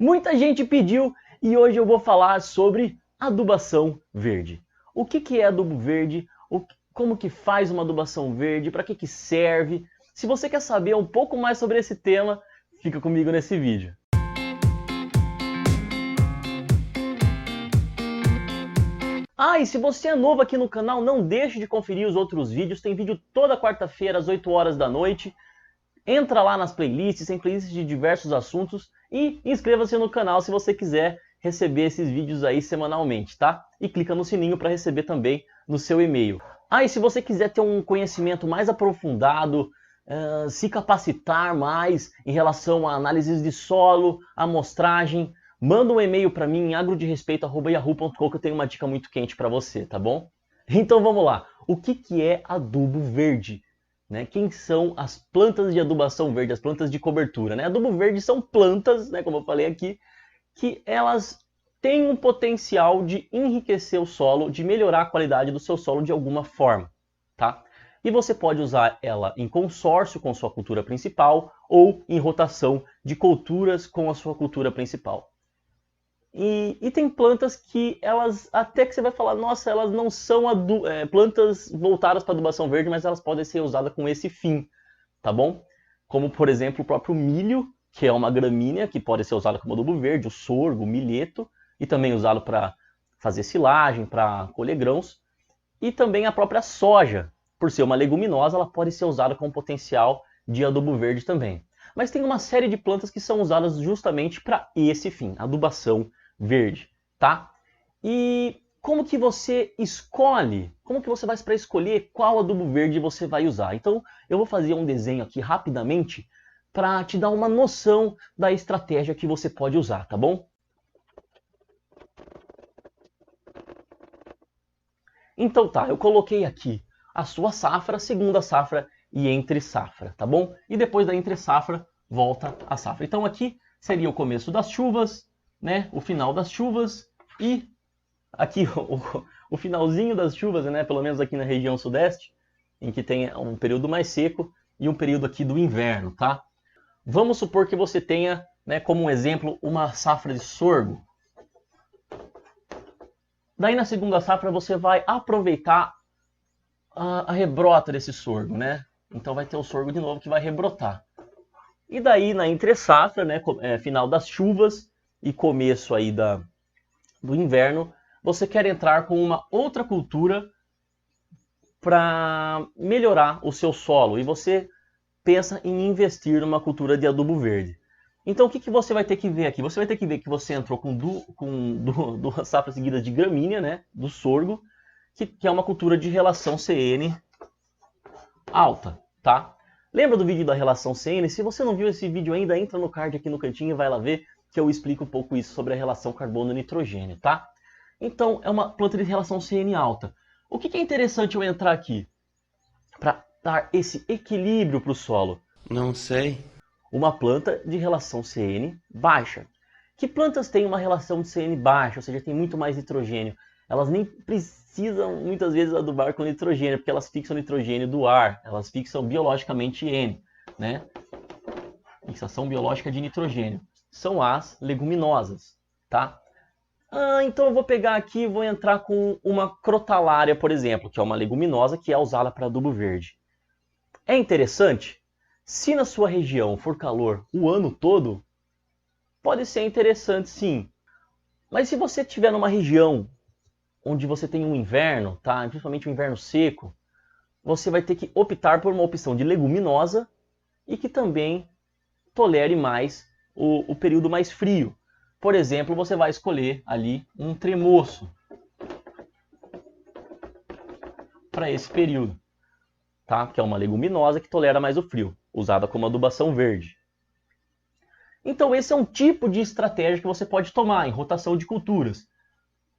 Muita gente pediu e hoje eu vou falar sobre adubação verde. O que é adubo verde? Como que faz uma adubação verde? Para que serve? Se você quer saber um pouco mais sobre esse tema, fica comigo nesse vídeo. E se você é novo aqui no canal, não deixe de conferir os outros vídeos. Tem vídeo toda quarta-feira às 8 horas da noite. Entra lá nas playlists, tem playlists de diversos assuntos e inscreva-se no canal se você quiser receber esses vídeos aí semanalmente, tá? E clica no sininho para receber também no seu e-mail. E se você quiser ter um conhecimento mais aprofundado, se capacitar mais em relação a análises de solo, amostragem, manda um e-mail para mim em agroderespeito@yahoo.com que eu tenho uma dica muito quente para você, tá bom? Então vamos lá. O que é adubo verde? Quem são as plantas de adubação verde, as plantas de cobertura? Adubo verde são plantas, como eu falei aqui, que elas têm um potencial de enriquecer o solo, de melhorar a qualidade do seu solo de alguma forma, tá? E você pode usar ela em consórcio com sua cultura principal ou em rotação de culturas com a sua cultura principal. E tem plantas que elas, até que você vai falar, nossa, elas não são plantas voltadas para adubação verde, mas elas podem ser usadas com esse fim, tá bom? Como, por exemplo, o próprio milho, que é uma gramínea, que pode ser usada como adubo verde, o sorgo, o milheto, e também usado para fazer silagem, para colher grãos. E também a própria soja, por ser uma leguminosa, ela pode ser usada com potencial de adubo verde também. Mas tem uma série de plantas que são usadas justamente para esse fim, adubação verde, tá? E como que você escolhe? Como que você faz para escolher qual adubo verde você vai usar? Então, eu vou fazer um desenho aqui rapidamente para te dar uma noção da estratégia que você pode usar, tá bom? Então tá, eu coloquei aqui a sua safra, segunda safra e entre safra, tá bom? E depois da entre safra, volta a safra. Então aqui seria o começo das chuvas, o final das chuvas e aqui o finalzinho das chuvas, pelo menos aqui na região sudeste, em que tem um período mais seco e um período aqui do inverno, tá? Vamos supor que você tenha, como um exemplo, uma safra de sorgo. Daí na segunda safra você vai aproveitar a rebrota desse sorgo, Então vai ter o sorgo de novo que vai rebrotar. E daí na entre safra, final das chuvas e começo aí do inverno, você quer entrar com uma outra cultura para melhorar o seu solo e você pensa em investir numa cultura de adubo verde. Então o que você vai ter que ver aqui? Você vai ter que ver que você entrou com duas safras seguidas de gramínea, do sorgo, que é uma cultura de relação CN alta, tá? Lembra do vídeo da relação CN? Se você não viu esse vídeo ainda, entra no card aqui no cantinho e vai lá ver que eu explico um pouco isso sobre a relação carbono-nitrogênio, tá? Então, é uma planta de relação CN alta. O que é interessante eu entrar aqui para dar esse equilíbrio para o solo? Não sei. Uma planta de relação CN baixa. Que plantas têm uma relação de CN baixa, ou seja, tem muito mais nitrogênio? Elas nem precisam muitas vezes adubar com nitrogênio, porque elas fixam nitrogênio do ar, elas fixam biologicamente N, Fixação biológica de nitrogênio. São as leguminosas, tá? Então eu vou pegar aqui e vou entrar com uma crotalária, por exemplo, que é uma leguminosa que é usada para adubo verde. É interessante? Se na sua região for calor o ano todo, pode ser interessante sim. Mas se você estiver numa região onde você tem um inverno, principalmente um inverno seco, você vai ter que optar por uma opção de leguminosa e que também tolere mais o período mais frio. Por exemplo, você vai escolher ali um tremoço para esse período, que é uma leguminosa que tolera mais o frio, usada como adubação verde. Então esse é um tipo de estratégia que você pode tomar em rotação de culturas.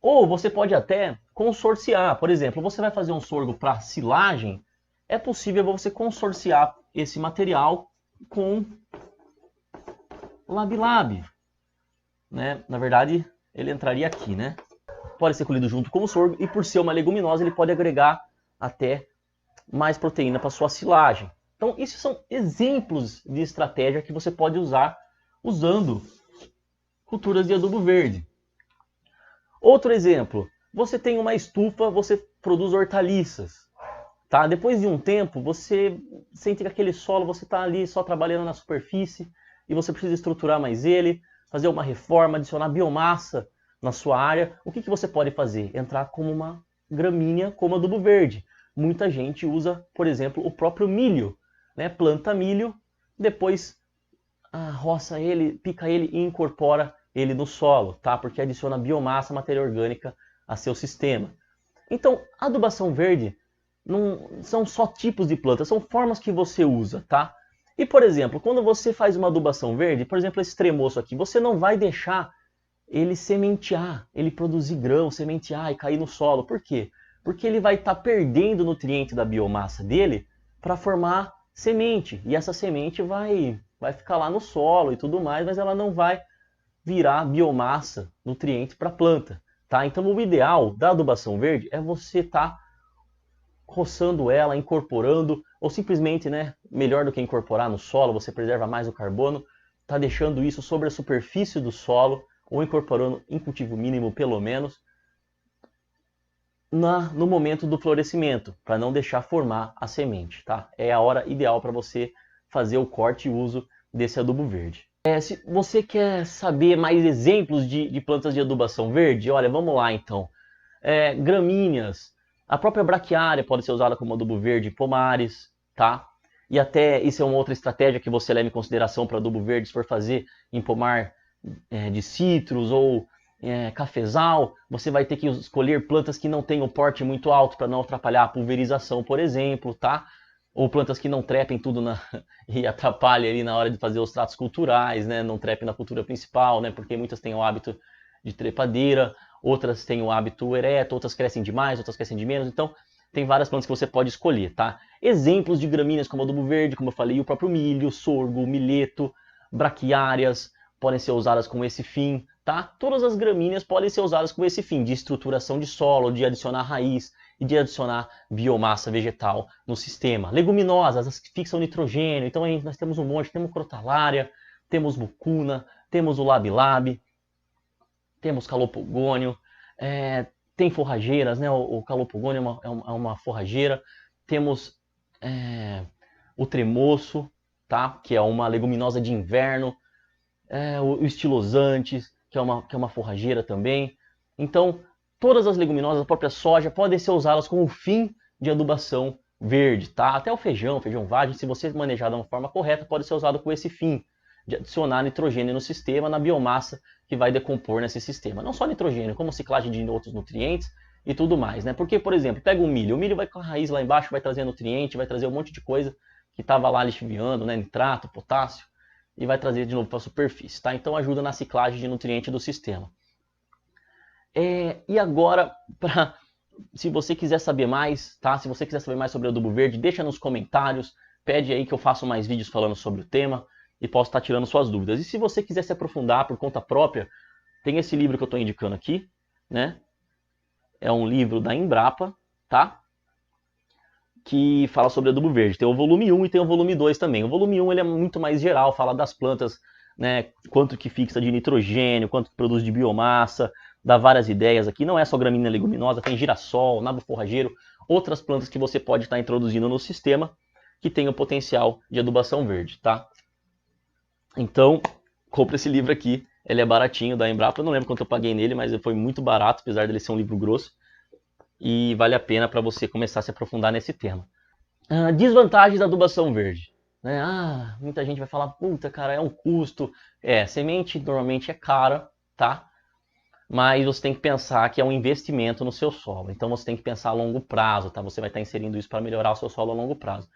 Ou você pode até consorciar. Por exemplo, você vai fazer um sorgo para silagem, é possível você consorciar esse material com Lab-Lab. Na verdade, ele entraria aqui, Pode ser colhido junto com o sorgo e por ser uma leguminosa, ele pode agregar até mais proteína para sua silagem. Então, esses são exemplos de estratégia que você pode usar usando culturas de adubo verde. Outro exemplo, você tem uma estufa, você produz hortaliças. Tá? Depois de um tempo, você sente que aquele solo, você está ali só trabalhando na superfície e você precisa estruturar mais ele, fazer uma reforma, adicionar biomassa na sua área. O que você pode fazer? Entrar como uma gramínea, como adubo verde. Muita gente usa, por exemplo, o próprio milho. Né? Planta milho, depois roça ele, pica ele e incorpora ele no solo, tá? Porque adiciona biomassa, matéria orgânica a seu sistema. Então, a adubação verde não são só tipos de plantas, são formas que você usa, tá? E, por exemplo, quando você faz uma adubação verde, por exemplo, esse tremoço aqui, você não vai deixar ele sementear, ele produzir grão, sementear e cair no solo. Por quê? Porque ele vai estar perdendo nutriente da biomassa dele para formar semente. E essa semente vai ficar lá no solo e tudo mais, mas ela não vai virar biomassa, nutriente para a planta. Tá? Então o ideal da adubação verde é você estar roçando ela, incorporando, ou simplesmente, né, melhor do que incorporar no solo, você preserva mais o carbono, tá deixando isso sobre a superfície do solo, ou incorporando em cultivo mínimo pelo menos, no momento do florescimento, para não deixar formar a semente. Tá? É a hora ideal para você fazer o corte e uso desse adubo verde. Se você quer saber mais exemplos de plantas de adubação verde, olha, vamos lá então. Gramíneas, a própria braquiária pode ser usada como adubo verde em pomares, tá? E até isso é uma outra estratégia que você leva em consideração para adubo verde, se for fazer em pomar de citros ou cafezal, você vai ter que escolher plantas que não tenham porte muito alto para não atrapalhar a pulverização, por exemplo, tá? Ou plantas que não trepem tudo e atrapalhem ali na hora de fazer os tratos culturais, né? Não trepem na cultura principal, né? Porque muitas têm o hábito de trepadeira, outras têm o hábito ereto, outras crescem demais, outras crescem de menos. Então, tem várias plantas que você pode escolher, tá? Exemplos de gramíneas como adubo verde, como eu falei, o próprio milho, sorgo, milheto, braquiárias podem ser usadas com esse fim, tá? Todas as gramíneas podem ser usadas com esse fim, de estruturação de solo, de adicionar raiz e de adicionar biomassa vegetal no sistema. Leguminosas, as que fixam nitrogênio. Então, aí nós temos um monte, temos crotalária, temos mucuna, temos o labilab, temos calopogônio, tem forrageiras, né? O calopogônio é uma forrageira. Temos o tremoço, tá? Que é uma leguminosa de inverno. O estilosantes, que é uma forrageira também. Então, todas as leguminosas, a própria soja, podem ser usadas com o fim de adubação verde, tá? Até o feijão vagem, se você manejar de uma forma correta, pode ser usado com esse fim, de adicionar nitrogênio no sistema, na biomassa que vai decompor nesse sistema. Não só nitrogênio, como ciclagem de outros nutrientes e tudo mais, né? Porque, por exemplo, pega o milho vai com a raiz lá embaixo, vai trazer nutriente, vai trazer um monte de coisa que estava lá lixiviando, né? Nitrato, potássio, e vai trazer de novo para a superfície, tá? Então ajuda na ciclagem de nutriente do sistema. E agora, se você quiser saber mais, tá? Se você quiser saber mais sobre adubo verde, deixa nos comentários, pede aí que eu faça mais vídeos falando sobre o tema e posso estar tirando suas dúvidas. E se você quiser se aprofundar por conta própria, tem esse livro que eu estou indicando aqui, né? É um livro da Embrapa, tá? Que fala sobre adubo verde. Tem o volume 1 e tem o volume 2 também. O volume 1 ele é muito mais geral, fala das plantas, né? Quanto que fixa de nitrogênio, quanto que produz de biomassa, dá várias ideias aqui. Não é só gramínea leguminosa, tem girassol, nabo forrageiro, outras plantas que você pode estar introduzindo no sistema que tem o potencial de adubação verde, tá? Então, compre esse livro aqui. Ele é baratinho, da Embrapa. Eu não lembro quanto eu paguei nele, mas ele foi muito barato, apesar dele ser um livro grosso. E vale a pena para você começar a se aprofundar nesse tema. Desvantagens da adubação verde. Né? Muita gente vai falar, puta, cara, é um custo. Semente normalmente é cara, tá? Mas você tem que pensar que é um investimento no seu solo. Então você tem que pensar a longo prazo, tá? Você vai estar inserindo isso para melhorar o seu solo a longo prazo.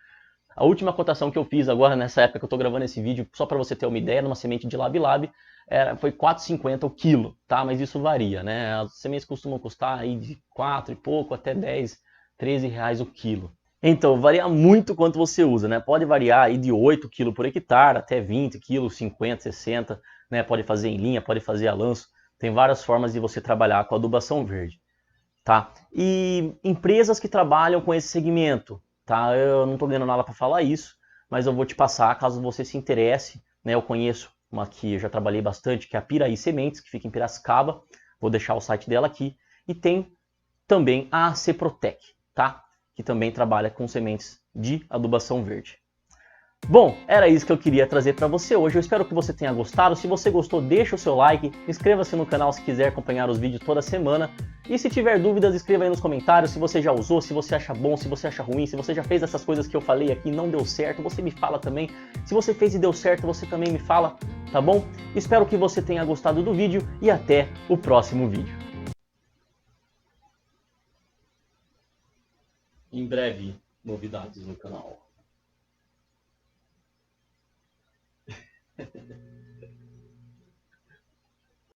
A última cotação que eu fiz agora, nessa época que eu estou gravando esse vídeo, só para você ter uma ideia, numa semente de labilab, foi R$ 4,50 o quilo, tá? Mas isso varia, né? As sementes costumam custar aí de 4 e pouco até 10, 13 reais o quilo. Então, varia muito quanto você usa, né? Pode variar aí de 8 kg por hectare até 20 kg, 50, 60, né? Pode fazer em linha, pode fazer a lanço. Tem várias formas de você trabalhar com adubação verde, tá? E empresas que trabalham com esse segmento, tá? Eu não estou ganhando nada para falar isso, mas eu vou te passar caso você se interesse, né? Eu conheço uma que eu já trabalhei bastante, que é a Piraí Sementes, que fica em Piracicaba. Vou deixar o site dela aqui. E tem também a AC Protec, tá? Que também trabalha com sementes de adubação verde. Bom, era isso que eu queria trazer para você hoje. Eu espero que você tenha gostado. Se você gostou, deixa o seu like, inscreva-se no canal se quiser acompanhar os vídeos toda semana. E se tiver dúvidas, escreva aí nos comentários se você já usou, se você acha bom, se você acha ruim, se você já fez essas coisas que eu falei aqui e não deu certo, você me fala também. Se você fez e deu certo, você também me fala, tá bom? Espero que você tenha gostado do vídeo e até o próximo vídeo. Em breve, novidades no canal.